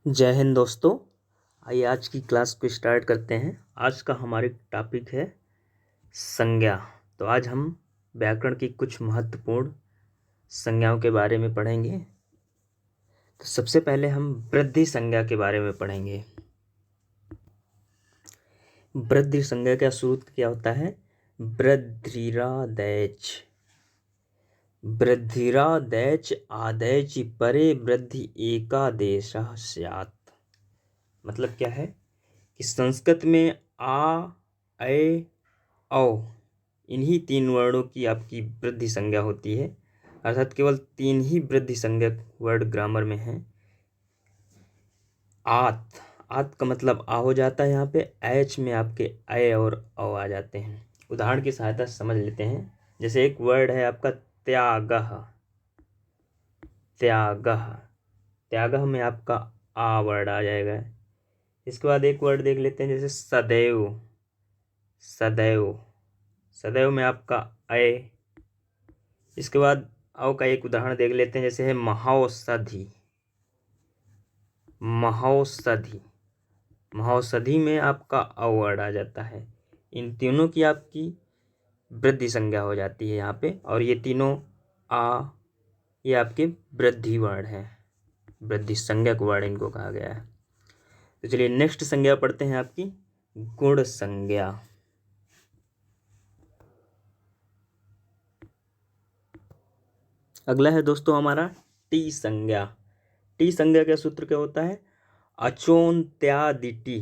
जय हिंद दोस्तों। आइए आज की क्लास को स्टार्ट करते हैं। आज का हमारे टॉपिक है संज्ञा। तो आज हम व्याकरण की कुछ महत्वपूर्ण संज्ञाओं के बारे में पढ़ेंगे। तो सबसे पहले हम वृद्धि संज्ञा के बारे में पढ़ेंगे। वृद्धि संज्ञा का सूत्र क्या होता है? वृद्धिरादैच। वृद्धिरादैच आदैच परे वृद्धि एकादेशः स्यात्। मतलब क्या है कि संस्कृत में आ, ऐ, औ इन्हीं तीन वर्णों की आपकी वृद्धि संज्ञा होती है। अर्थात केवल तीन ही वृद्धि संज्ञक वर्ड ग्रामर में हैं। आत, आत का मतलब आ हो जाता है यहाँ पे। ऐच में आपके ऐ और औ आ जाते हैं। उदाहरण की सहायता से समझ लेते हैं। जैसे एक वर्ड है आपका त्यागः। त्यागः, त्यागः में आपका आ वर्ड आ जाएगा। इसके बाद एक वर्ड देख लेते हैं, जैसे सदैव। सदैव, सदैव में आपका अय। इसके बाद औ का एक उदाहरण देख लेते हैं, जैसे है महौषधि। महौषधि, महौषधि में आपका अ वर्ड आ जाता है। इन तीनों की आपकी वृद्धि संज्ञा हो जाती है यहाँ पे। और ये तीनों ये आपके वृद्धि वर्ड हैं, वृद्धि संज्ञक वर्ड इनको कहा गया है। तो चलिए नेक्स्ट संज्ञा पढ़ते हैं, आपकी गुण संज्ञा। अगला है दोस्तों हमारा टी संज्ञा। टी संज्ञा का सूत्र क्या होता है? अचोन्त्यादि टी।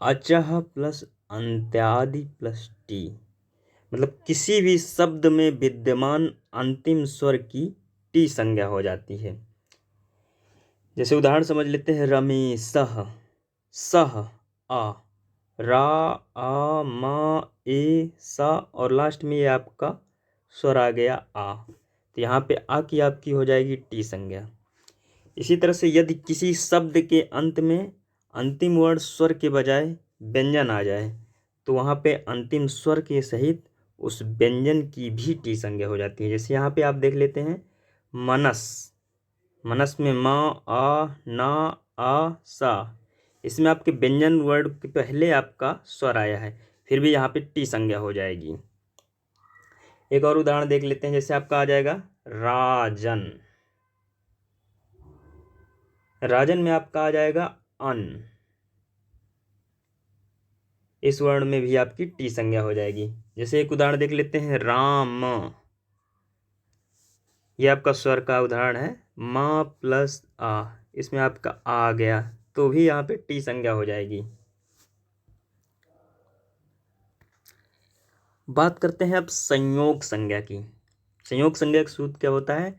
अचह प्लस अंत्यादि प्लस टी। मतलब किसी भी शब्द में विद्यमान अंतिम स्वर की टी संज्ञा हो जाती है। जैसे उदाहरण समझ लेते हैं, रमेशः, सह आ, रा आ मा ए सा और लास्ट में ये आपका स्वर आ गया आ। तो यहाँ पे आ की आपकी हो जाएगी टी संज्ञा। इसी तरह से यदि किसी शब्द के अंत में अंतिम वर्ण स्वर के बजाय व्यंजन आ जाए तो वहाँ पे अंतिम स्वर के सहित उस व्यंजन की भी टी संज्ञा हो जाती है। जैसे यहाँ पे आप देख लेते हैं, मनस। मनस में मा आ ना आ सा, इसमें आपके व्यंजन वर्ड के पहले आपका स्वर आया है, फिर भी यहाँ पे टी संज्ञा हो जाएगी। एक और उदाहरण देख लेते हैं, जैसे आपका आ जाएगा राजन। राजन में आपका आ जाएगा अन। इस वर्ण में भी आपकी टी संज्ञा हो जाएगी। जैसे एक उदाहरण देख लेते हैं, राम। ये आपका स्वर का उदाहरण है, मा प्लस आ, इसमें आपका आ गया तो भी यहाँ पे टी संज्ञा हो जाएगी। बात करते हैं अब संयोग संज्ञा की। संयोग संज्ञा का सूत्र क्या होता है?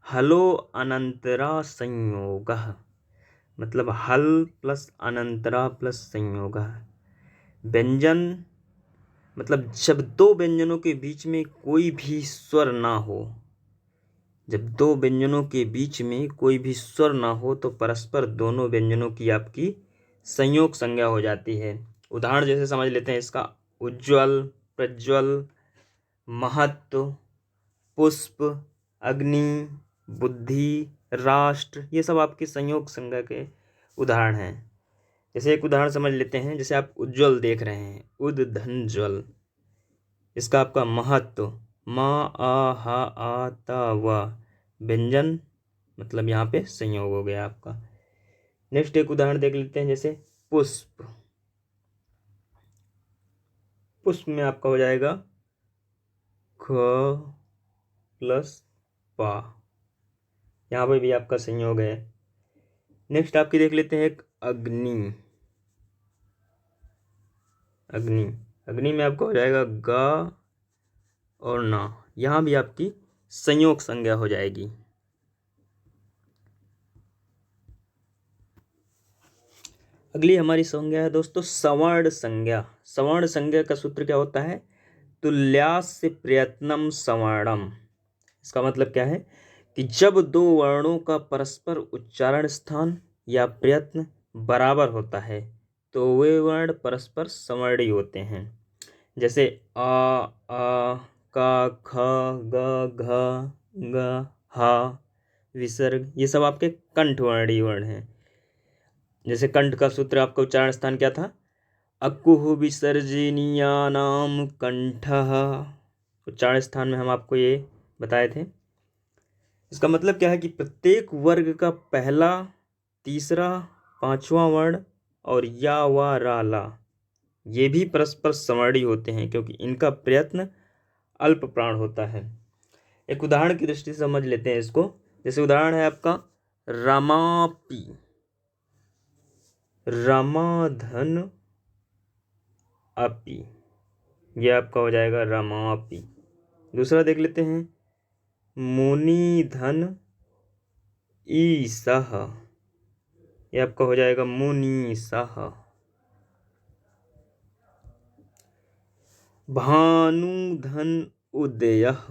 हलो अनंतरा संयोगः। मतलब हल प्लस अनंतरा प्लस संयोगः। व्यंजन मतलब जब दो व्यंजनों के बीच में कोई भी स्वर ना हो, जब दो व्यंजनों के बीच में कोई भी स्वर ना हो तो परस्पर दोनों व्यंजनों की आपकी संयोग संज्ञा हो जाती है। उदाहरण जैसे समझ लेते हैं इसका, उज्ज्वल, प्रज्वल, महत्व, पुष्प, अग्नि, बुद्धि, राष्ट्र, ये सब आपके संयोग संज्ञा के उदाहरण हैं। जैसे एक उदाहरण समझ लेते हैं, जैसे आप उज्ज्वल देख रहे हैं, उद धन ज्वल, इसका आपका महत्व मा आ हा आ ता वा, व्यंजन मतलब यहाँ पे संयोग हो गया आपका। नेक्स्ट एक उदाहरण देख लेते हैं, जैसे पुष्प। पुष्प में आपका हो जाएगा ख प्लस पा, यहाँ पे भी आपका संयोग है। नेक्स्ट आपकी देख लेते हैं एक अग्नि। अग्नि, अग्नि में आपका हो जाएगा गा और ना, यहाँ भी आपकी संयोग संज्ञा हो जाएगी। अगली हमारी संज्ञा है दोस्तों सवर्ण संज्ञा। सवर्ण संज्ञा का सूत्र क्या होता है? तुल्यास्य प्रयत्नम सवर्णम। इसका मतलब क्या है कि जब दो वर्णों का परस्पर उच्चारण स्थान या प्रयत्न बराबर होता है तो वे वर्ण परस्पर सवर्णी होते हैं। जैसे आ का, ख, ग, घ, ग, हा, विसर्ग, ये सब आपके कंठवर्णी वर्ण हैं। जैसे कंठ का सूत्र आपका उच्चारण स्थान क्या था, अकुह विसर्जनीयानाम कंठः, उच्चारण स्थान में हम आपको ये बताए थे। इसका मतलब क्या है कि प्रत्येक वर्ग का पहला, तीसरा, पांचवा वर्ण और या वा रा ला ये भी परस्पर सवर्णी होते हैं, क्योंकि इनका प्रयत्न अल्प प्राण होता है। एक उदाहरण की दृष्टि से समझ लेते हैं इसको। जैसे उदाहरण है आपका रमापि, रमाधन अपि, ये आपका हो जाएगा रमापि। दूसरा देख लेते हैं मुनिधन ईसह, ये आपका हो जाएगा मुनीसह। भानुधन उदयः,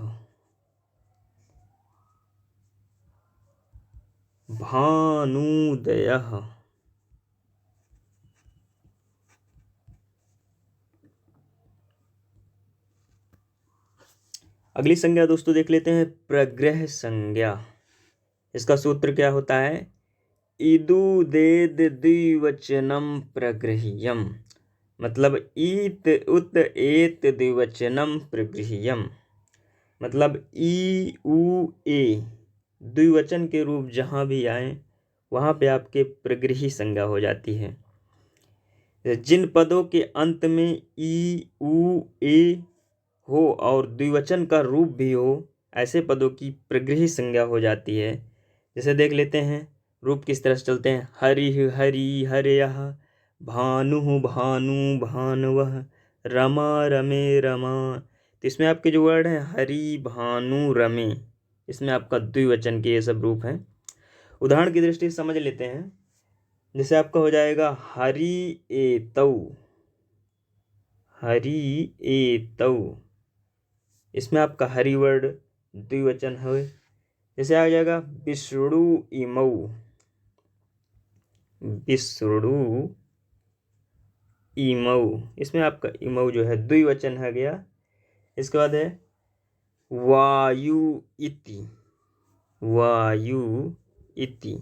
भानुदयः। अगली संज्ञा दोस्तों देख लेते हैं प्रग्रह संज्ञा। इसका सूत्र क्या होता है, इदु देद द्विवचनम प्रगृह्यम, मतलब ईत उत एत द्विवचनम प्रगृह्यम, मतलब ई उ ए द्विवचन के रूप जहाँ भी आए वहाँ पे आपके प्रगृही संज्ञा हो जाती है। जिन पदों के अंत में ई उ ए हो और द्विवचन का रूप भी हो, ऐसे पदों की प्रगृही संज्ञा हो जाती है। जैसे देख लेते हैं रूप किस तरह से चलते हैं, हरि हरि हरयः, भानु भानु भानवः, रमा रमे रमा। तो इसमें आपके जो वर्ड हैं हरि भानु रमे, इसमें आपका द्विवचन के ये सब रूप हैं। उदाहरण की दृष्टि से समझ लेते हैं। जैसे आपका हो जाएगा हरि एतौ, हरि एतौ, इसमें आपका हरि वर्ड द्विवचन है। जैसे आ जाएगा विष्णु इमौ, विष्णु इमौ, इसमें आपका इमौ जो है द्विवचन है गया। इसके बाद है वायु इति, वायु इति,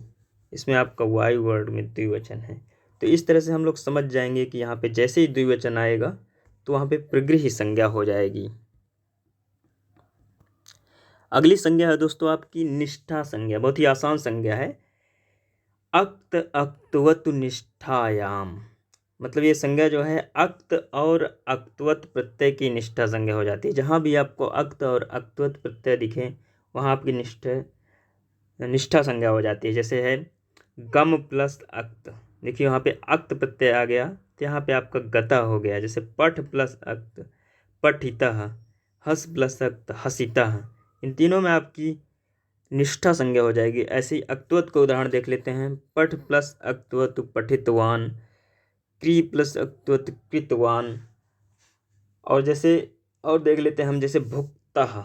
इसमें आपका वायु वर्ड में द्विवचन है। तो इस तरह से हम लोग समझ जाएंगे कि यहाँ पे जैसे ही द्विवचन आएगा तो वहाँ पे प्रगृही संज्ञा हो जाएगी। अगली संज्ञा है दोस्तों आपकी निष्ठा संज्ञा, बहुत ही आसान संज्ञा है। अक्त अक्तवत निष्ठायाम, मतलब ये संज्ञा जो है अक्त और अक्तवत प्रत्यय की निष्ठा संज्ञा हो जाती है। जहाँ भी आपको अक्त और अक्तवत प्रत्यय दिखे वहाँ आपकी निष्ठा संज्ञा हो जाती है। जैसे है गम प्लस अक्त, देखिए वहाँ पे अक्त प्रत्यय आ गया तो यहाँ पे आपका गता हो गया। जैसे पठ प्लस अक्त पठितः, हस प्लस अक्त हसितः, इन तीनों में आपकी निष्ठा संज्ञा हो जाएगी। ऐसे ही अक्तवत का उदाहरण देख लेते हैं। पठ प्लस अक्तवत पठितवान, क्री प्लस अक्तवत कृतवान। और जैसे और देख लेते हैं हम, जैसे भुक्तः,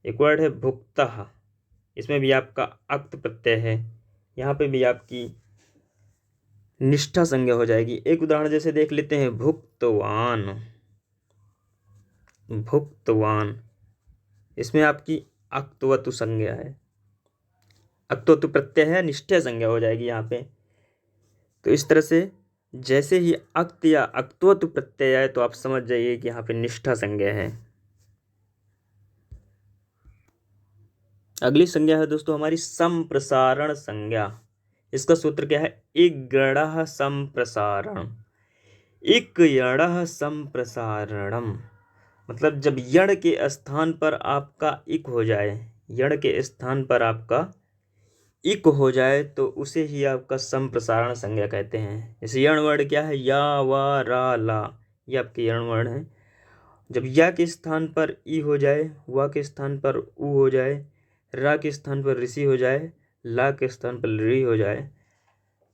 एक वर्ड है भुक्तः, इसमें भी आपका अक्त प्रत्यय है, यहाँ पे भी आपकी निष्ठा संज्ञा हो जाएगी। एक उदाहरण जैसे देख लेते हैं भुक्तवान, भुक्तवान, इसमें आपकी अक्तवतु संज्ञा है, अक्तवतु प्रत्यय है, निष्ठा संज्ञा हो जाएगी यहाँ पे। तो इस तरह से जैसे ही अक्त या अक्तवतु प्रत्यय आए तो आप समझ जाइए कि यहाँ पे निष्ठा संज्ञा है। अगली संज्ञा है दोस्तों हमारी संप्रसारण संज्ञा। इसका सूत्र क्या है, इगणः संप्रसारण, इकयणः संप्रसारणम, मतलब जब यण के स्थान पर आपका इक हो जाए, यण के स्थान पर आपका इक हो जाए तो उसे ही आपका संप्रसारण संज्ञा कहते हैं। जैसे यण वर्ण क्या है, या वा रा ला, ये आपके यण वर्ण है। जब या के स्थान पर ई हो जाए, वा के स्थान पर उ हो जाए, रा के स्थान पर ऋषि हो जाए, ला के स्थान पर री हो जाए,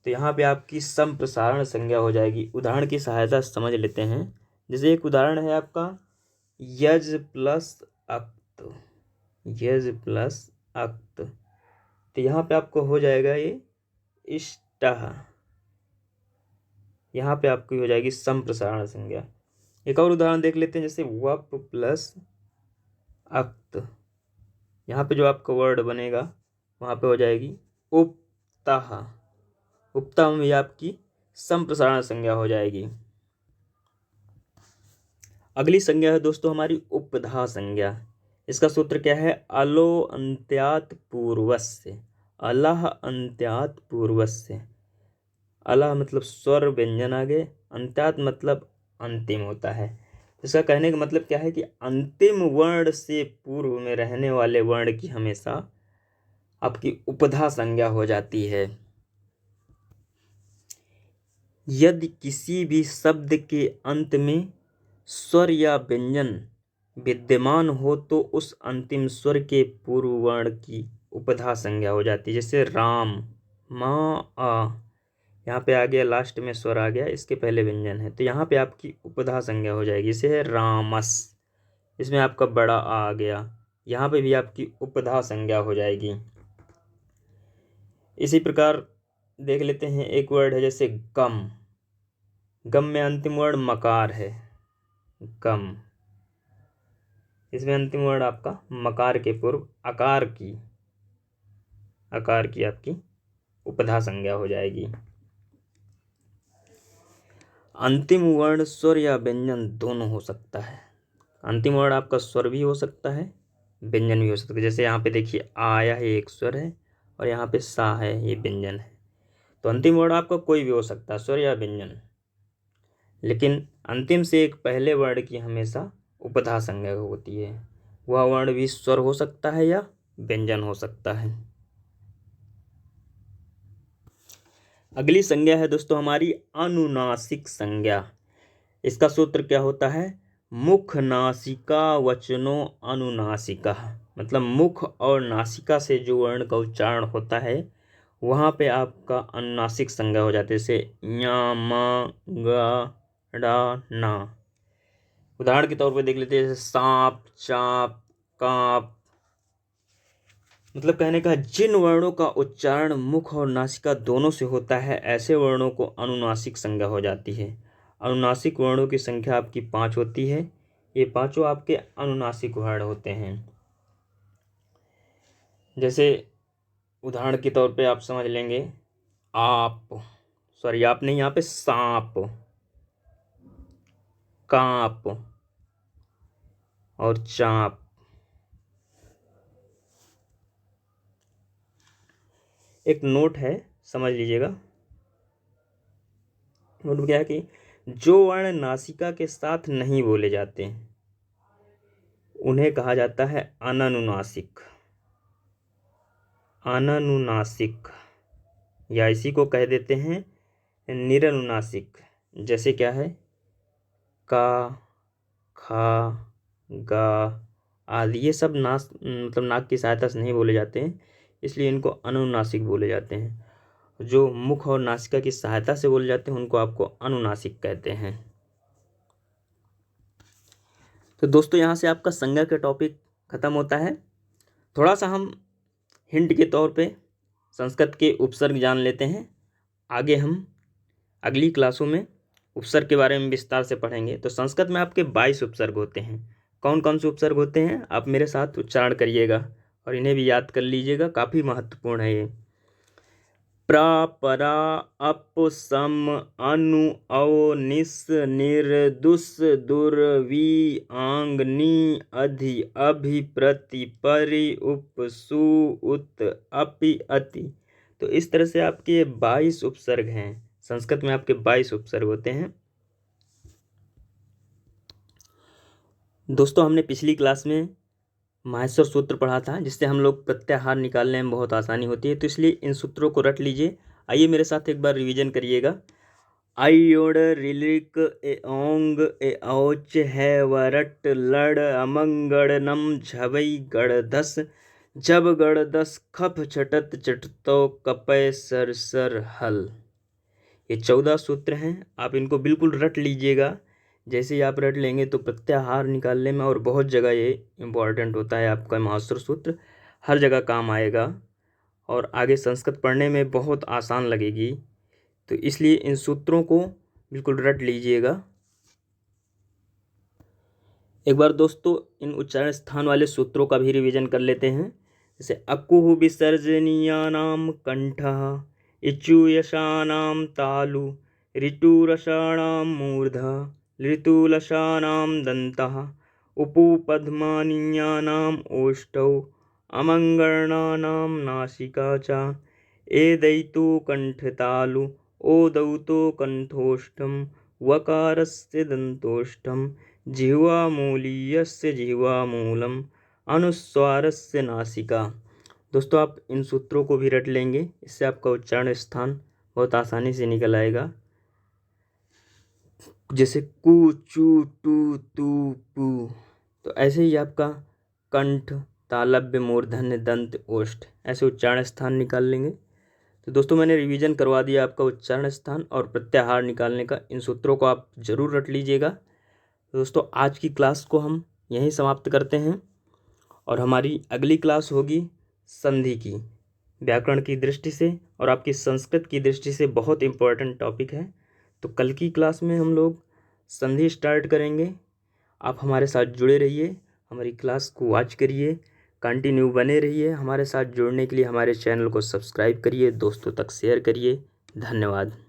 तो यहाँ पे आपकी संप्रसारण संज्ञा हो जाएगी। उदाहरण की सहायता से समझ लेते हैं। जैसे एक उदाहरण है आपका यज प्लस अक्त, यज प्लस अक्त, तो यहाँ पे आपको हो जाएगा ये इष्टः, यहाँ पे आपकी हो जाएगी संप्रसारण संज्ञा। एक और उदाहरण देख लेते हैं, जैसे वप प्लस अक्त, यहाँ पे जो आपका वर्ड बनेगा वहाँ पे हो जाएगी उपतः, उपता में भी आपकी संप्रसारण संज्ञा हो जाएगी। अगली संज्ञा है दोस्तों हमारी उपधा संज्ञा। इसका सूत्र क्या है? अलो अंत्यात पूर्वस्य। अलह अंत्यात पूर्वस्य। अलह मतलब स्वर व्यंजन आगे, अंत्यात मतलब अंतिम होता है। इसका कहने का मतलब क्या है कि अंतिम वर्ण से पूर्व में रहने वाले वर्ण की हमेशा आपकी उपधा संज्ञा हो जाती है। यदि किसी भी शब्द के अंत में स्वर या व्यंजन विद्यमान हो तो उस अंतिम स्वर के पूर्व वर्ण की उपधा संज्ञा हो जाती है। जैसे राम, माँ, आ, यहाँ पे आ गया, लास्ट में स्वर आ गया, इसके पहले व्यंजन है, तो यहाँ पे आपकी उपधा संज्ञा हो जाएगी। इसे है रामस, इसमें आपका बड़ा आ गया, यहाँ पे भी आपकी उपधा संज्ञा हो जाएगी। इसी प्रकार देख लेते हैं, एक वर्ड है जैसे गम। गम में अंतिम वर्ड मकार है, गम। इसमें अंतिम वर्ड आपका मकार के पूर्व आकार की आपकी उपधा संज्ञा हो जाएगी। अंतिम वर्ण स्वर या व्यंजन दोनों हो सकता है। अंतिम वर्ण आपका स्वर भी हो सकता है, व्यंजन भी हो सकता है। जैसे यहाँ पे देखिए, आया है एक स्वर है और यहाँ पे सा है, ये व्यंजन है। तो अंतिम वर्ण आपका कोई भी हो सकता है, स्वर या व्यंजन, लेकिन अंतिम से एक पहले वर्ण की हमेशा उपधा संज्ञा होती है। वह वर्ण भी स्वर हो सकता है या व्यंजन हो सकता है। अगली संज्ञा है दोस्तों हमारी अनुनासिक संज्ञा। इसका सूत्र क्या होता है? मुख नासिका वचनो अनुनासिका। मतलब मुख और नासिका से जो वर्ण का उच्चारण होता है वहाँ पे आपका अनुनासिक संज्ञा हो जाती है। जैसे ञ, म, ग, ड़, न। उदाहरण के तौर पे देख लेते हैं, जैसे सांप, चाप, कांप। मतलब कहने का जिन वर्णों का उच्चारण मुख और नासिका दोनों से होता है ऐसे वर्णों को अनुनासिक संज्ञा हो जाती है। अनुनासिक वर्णों की संख्या आपकी 5 होती है। ये पांचों आपके अनुनासिक वर्ण होते हैं। जैसे उदाहरण के तौर पे आप समझ लेंगे, आप नहीं, यहाँ पे सांप, कांप और चाप। एक नोट है, समझ लीजिएगा। नोट में क्या है कि जो वर्ण नासिका के साथ नहीं बोले जाते उन्हें कहा जाता है अननुनासिक। अननुनासिक, या इसी को कह देते हैं निरनुनासिक। जैसे क्या है, का, खा, गा आदि, ये सब मतलब नाक की सहायता से नहीं बोले जाते हैं, इसलिए इनको अनुनासिक बोले जाते हैं। जो मुख और नासिका की सहायता से बोले जाते हैं उनको आपको अनुनासिक कहते हैं। तो दोस्तों यहाँ से आपका संज्ञा का टॉपिक खत्म होता है। थोड़ा सा हम हिंट के तौर पे संस्कृत के उपसर्ग जान लेते हैं। आगे हम अगली क्लासों में उपसर्ग के बारे में विस्तार से पढ़ेंगे। तो संस्कृत में आपके 22 उपसर्ग होते हैं। कौन कौन से उपसर्ग होते हैं आप मेरे साथ उच्चारण करिएगा और इन्हें भी याद कर लीजिएगा, काफ़ी महत्वपूर्ण है ये। प्र, परा, अप, सम, अनु, औ, निस, निर, दुस, दुर, वि, आंग, नी, अधि, अभि, प्रति, परि, उप, सु, उत, अपि, अति। तो इस तरह से आपके 22 उपसर्ग हैं। संस्कृत में आपके 22 उपसर्ग होते हैं। दोस्तों हमने पिछली क्लास में माहेश्वर सूत्र पढ़ा था, जिससे हम लोग प्रत्याहार निकालने में बहुत आसानी होती है। तो इसलिए इन सूत्रों को रट लीजिए। आइए मेरे साथ एक बार रिवीजन करिएगा। आई, ओड, रिलिक, ए, ओंग, ए, औच, है, वरट, लड़, अमंगड़, नम, झवई, गड़, धस, जब, गड़, दस, खप, छटत, चटतो, कपय, सर, सर, हल। ये 14 सूत्र हैं। आप इनको बिल्कुल रट लीजिएगा। जैसे ही आप रट लेंगे तो प्रत्याहार निकालने में और बहुत जगह ये इम्पॉर्टेंट होता है। आपका माहेश्वर सूत्र हर जगह काम आएगा और आगे संस्कृत पढ़ने में बहुत आसान लगेगी। तो इसलिए इन सूत्रों को बिल्कुल रट लीजिएगा। एक बार दोस्तों इन उच्चारण स्थान वाले सूत्रों का भी रिवीजन कर लेते हैं। जैसे अकुह विसर्जनीयानाम कंठः, इचुयशानां तालु ऋतुरसाणां मूर्धा ऋतुलसानां दन्तः उपुपद्मानीयानाम् ओष्ठौ अमङ्गर्णानां नासिका च एदैतु कण्ठतालु ओदौतो कण्ठोष्ठं वकारस्य दन्तोष्ठं जिह्वामूलीयस्य जिह्वामूलम् अनुस्वारस्य नासिका। दोस्तों आप इन सूत्रों को भी रट लेंगे, इससे आपका उच्चारण स्थान बहुत आसानी से निकल आएगा। जैसे कु चू टू तू पू, तो ऐसे ही आपका कंठ, तालव्य, मूर्धन्य, दंत, ओष्ठ ऐसे उच्चारण स्थान निकाल लेंगे। तो दोस्तों मैंने रिवीजन करवा दिया आपका उच्चारण स्थान और प्रत्याहार निकालने का। इन सूत्रों को आप जरूर रट लीजिएगा। तो दोस्तों आज की क्लास को हम यहीं समाप्त करते हैं और हमारी अगली क्लास होगी संधि की, व्याकरण की दृष्टि से और आपकी संस्कृत की दृष्टि से बहुत इम्पोर्टेंट टॉपिक है। तो कल की क्लास में हम लोग संधि स्टार्ट करेंगे। आप हमारे साथ जुड़े रहिए, हमारी क्लास को वॉच करिए, कंटिन्यू बने रहिए। हमारे साथ जुड़ने के लिए हमारे चैनल को सब्सक्राइब करिए, दोस्तों तक शेयर करिए। धन्यवाद।